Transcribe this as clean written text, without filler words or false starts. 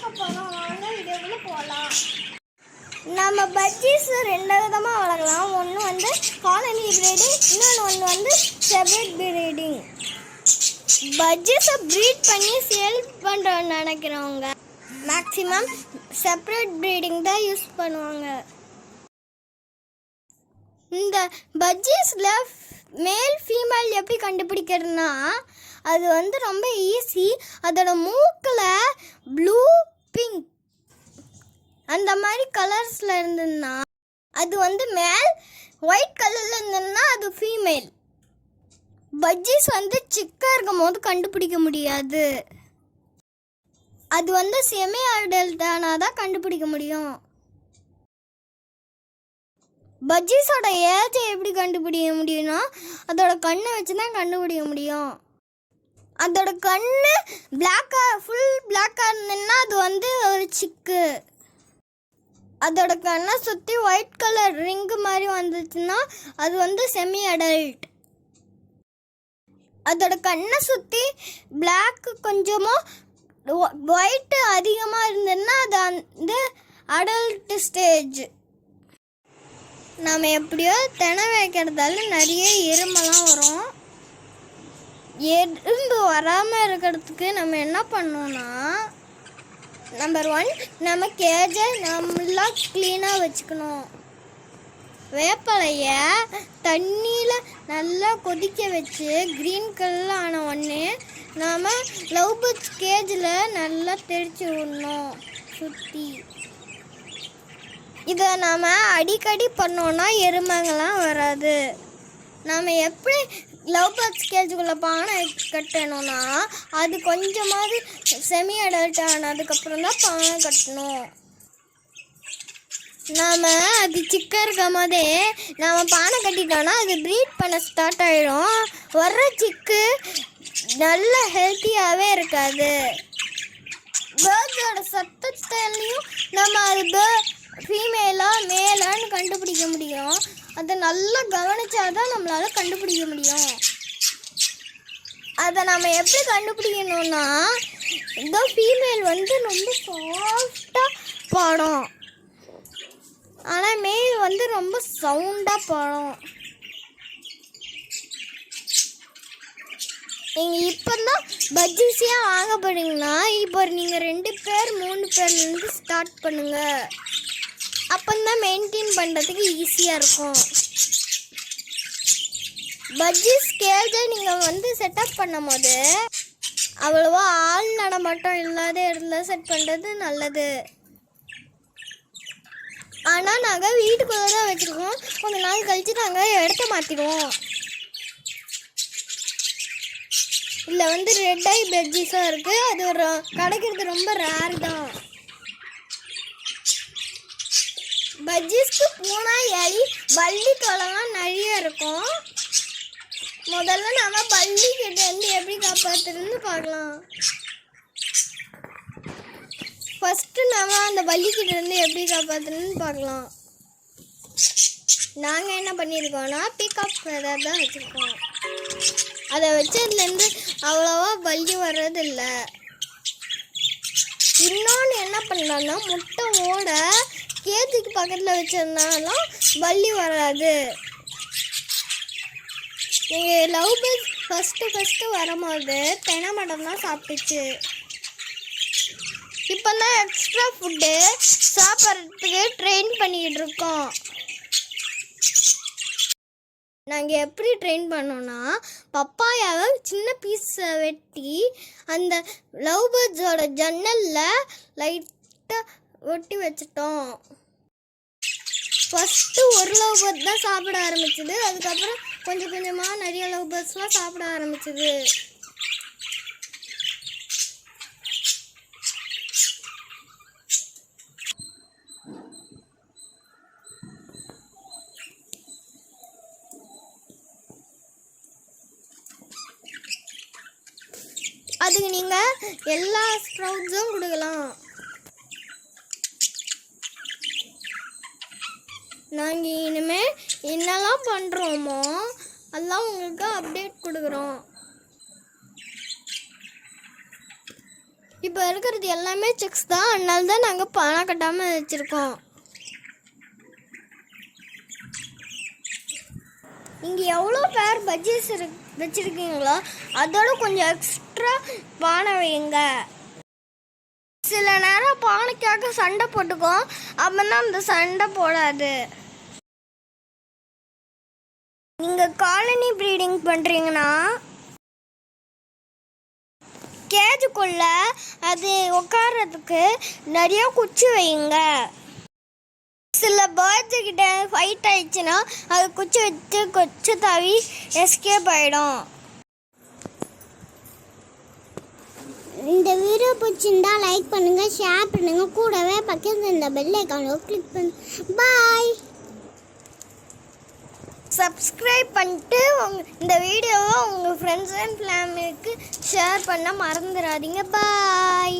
பார்க்க போகிறோம். வாங்க வீடியோக்குள்ள போகலாம். நம்ம பஜ்ஜீஸ் ரெண்டு விதமாக வளர்க்கலாம். ஒன்று வந்து காலனி ப்ரீடிங், இன்னொன்று வந்து செப்பரேட் ப்ரீடிங். பஜ்ஜீஸை ப்ரீட் பண்ணி சேல் பண்ணுறோன்னு நினைக்கிறவங்க மேக்ஸிமம் செப்பரேட் ப்ரீடிங் தான் யூஸ் பண்ணுவாங்க. இந்த பஜ்ஜீஸில் மேல் ஃபீமேல் எப்படி கண்டுபிடிக்கிறதுனா அது வந்து ரொம்ப ஈஸி. அதோட மூக்கில் ப்ளூ பிங்க் அந்த மாதிரி கலர்ஸில் இருந்ததுன்னா அது வந்து மேல், ஒயிட் கலரில் இருந்ததுன்னா அது ஃபீமேல். பஜ்ஜீஸ் வந்து சிக்காக இருக்கும் போது கண்டுபிடிக்க முடியாது. அது வந்து செமி அடல்ட்டானா தான் கண்டுபிடிக்க முடியும். பஜ்ஜீஸோட ஏஜை எப்படி கண்டுபிடிக்க முடியும்னா அதோட கண்ணை வச்சு தான் கண்டுபிடிக்க முடியும். அதோட கண்ணு பிளாக்காக ஃபுல் பிளாக்காக இருந்ததுன்னா அது வந்து ஒரு சிக்கு. அதோட கண்ணை சுற்றி ஒயிட் கலர் ரிங்கு மாதிரி வந்துச்சுன்னா அது வந்து செமி அடல்ட். அதோட கண்ணை சுற்றி பிளாக் கொஞ்சமும் ஒயிட்டு அதிகமாக இருந்ததுன்னா அது வந்து அடல்ட் ஸ்டேஜ். நம்ம எப்படியோ தினை வைக்கிறதால நிறைய எறும்பெல்லாம் வரும். எறும்பு வராமல் இருக்கிறதுக்கு நம்ம என்ன பண்ணோன்னா, நம்பர் 1 நம்ம கேஜை நல்லா க்ளீனாக வச்சுக்கணும். வேப்பலையை தண்ணியில் நல்லா கொதிக்க வச்சு க்ரீன் கலரில் ஆன உடனே நாம் லவ் பேர்ட்ஸ் கேஜில் நல்லா தெளித்து விடணும் சுற்றி. இதை நாம் அடிக்கடி பண்ணோன்னா எறும்புங்கள்லாம் வராது. நாம் எப்படி லவ் பேர்ட்ஸ் கேஜுக்குள்ளே பானை கட்டணும்னா அது கொஞ்சமாவது செமி அடல்ட் ஆனதுக்கப்புறம் தான் பானை கட்டணும். நாம் அது சிக்காக இருக்கும் போதே நாம் பானை கட்டிட்டோன்னா அது ப்ரீட் பண்ண ஸ்டார்ட் ஆகிடும். வர்ற சிக்கு நல்ல ஹெல்த்தியாகவே இருக்காது. பேர்ட்ஸோட சத்தத்துலேயும் நம்ம அது ஃபீமேலா மேலான்னு கண்டுபிடிக்க முடியும். அதை நல்லா கவனிச்சாதான் நம்மளால் கண்டுபிடிக்க முடியும். அதை நம்ம எப்படி கண்டுபிடிக்கணும்னா இந்த ஃபீமேல் வந்து ரொம்ப சாஃப்டாக பாடும், ஆனால் மேல் வந்து ரொம்ப சவுண்டாக பாடும். நீங்கள் இப்போ தான் பஜ்ஜீஸியாக வாங்க போறீங்கன்னா இப்போ நீங்கள் 2 பேர் 3 பேர்லேருந்து ஸ்டார்ட் பண்ணுங்கள். அப்போ தான் மெயின்டைன் பண்ணுறதுக்கு ஈஸியாக இருக்கும். பஜ்ஜீஸ் கேஜை நீங்கள் வந்து செட்டப் பண்ணும் போது அவ்வளோவா ஆள் நடமாட்டம் இல்லாத இடத்துல செட் பண்ணுறது நல்லது. ஆனால் நாங்கள் வீட்டுக்குள்ளே தான் வச்சுருக்கோம். கொஞ்ச நாள் கழித்து நாங்கள் இடத்த மாற்றிடுவோம். இல்லை வந்து ரெட் ஐ பஜ்ஜீஸாக இருக்குது. அது ஒரு கிடைக்கிறது ரொம்ப ரேர் தான். பஜ்ஜீஸ்க்கு பூனா, எலி, பல்லி தொலைலாம் நிறைய இருக்கும். முதல்ல நம்ம பல்லி கிட்ட வந்து எப்படி காப்பாற்றுறதுன்னு பார்க்கலாம். ஃபஸ்ட்டு நம்ம அந்த பல்லிக்கிட்ட இருந்து எப்படி காப்பாற்றுறதுன்னு பார்க்கலாம். நாங்கள் என்ன பண்ணியிருக்கோன்னா பீகாக் ஃபெதர் தான் வச்சுருக்கோம். அதை வச்சதுலேருந்து அவ்வளோவா பல்லி வர்றதில்லை. இன்னொன்று என்ன பண்ணலான்னா முட்டை ஓட கேஜுக்கு பக்கத்தில் வச்சிருந்தாலும் பல்லி வராது. நீங்கள் லவ் பேர்ட்ஸ் ஃபஸ்ட்டு வரும்போது தென்னை மரம் தான் சாப்பிட்டுச்சு. இப்போ தான் எக்ஸ்ட்ரா ஃபுட்டு சாப்பிட்றதுக்கு ட்ரெயின் பண்ணிக்கிட்டு இருக்கோம். நாங்கள் எப்படி ட்ரெயின் பண்ணோன்னா பப்பாயாவை சின்ன பீஸை வெட்டி அந்த லவ் பேர்ட்ஸோட ஜன்னலில் லைட்டாக ஒட்டி வச்சிட்டோம். ஃபஸ்ட்டு ஒரு லவ் பேர்ட் தான் சாப்பிட ஆரம்பிச்சுது. அதுக்கப்புறம் கொஞ்சம் கொஞ்சமாக நிறைய லவ் பேர்ட்ஸ்லாம் சாப்பிட ஆரம்பிச்சுது. அதுக்கு நீங்கள் எல்லா ஸ்ப்ரவுட்ஸும் கொடுக்கலாம். நாங்கள் இனிமேல் என்னெல்லாம் பண்ணுறோமோ அதெல்லாம் உங்களுக்கு அப்டேட் கொடுக்குறோம். இப்போ இருக்கிறது எல்லாமே செக்ஸ் தான், அதனால தான் நாங்கள் பணம் கட்டாமல் வச்சுருக்கோம். இங்கே எவ்வளோ பேர் பஜ்ஜீஸ் வச்சுருக்கீங்களோ அதோட கொஞ்சம் எக்ஸ்ட்ரா பானை வைங்க. சில நேரம் பானைக்காக சண்டை போட்டுக்கோம், அப்போனா அந்த சண்டை போடாது. நீங்கள் காலனி ப்ரீடிங் பண்ணுறீங்கன்னா கேஜுக்குள்ள அது உட்கார்றதுக்கு நிறைய குச்சி வைங்க. சில பேர்ட்ஸ் கிட்ட ஃபைட் ஆயிடுச்சுன்னா அது குச்சி வச்சு கொச்சு தாவி எஸ்கேப் ஆகிடும். இந்த வீடியோ பிடிச்சிருந்தா லைக் பண்ணுங்க, ஷேர் பண்ணுங்க, கூடவே பக்கத்தில் இந்த பெல் ஐக்கானை கிளிக் பண்ணுங்க. பாய். சப்ஸ்கிரைப் பண்ணிட்டு இந்த வீடியோவை உங்கள் ஃப்ரெண்ட்ஸ் அண்ட் ஃபேமிலிக்கு ஷேர் பண்ண மறந்துடாதீங்க. பாய்.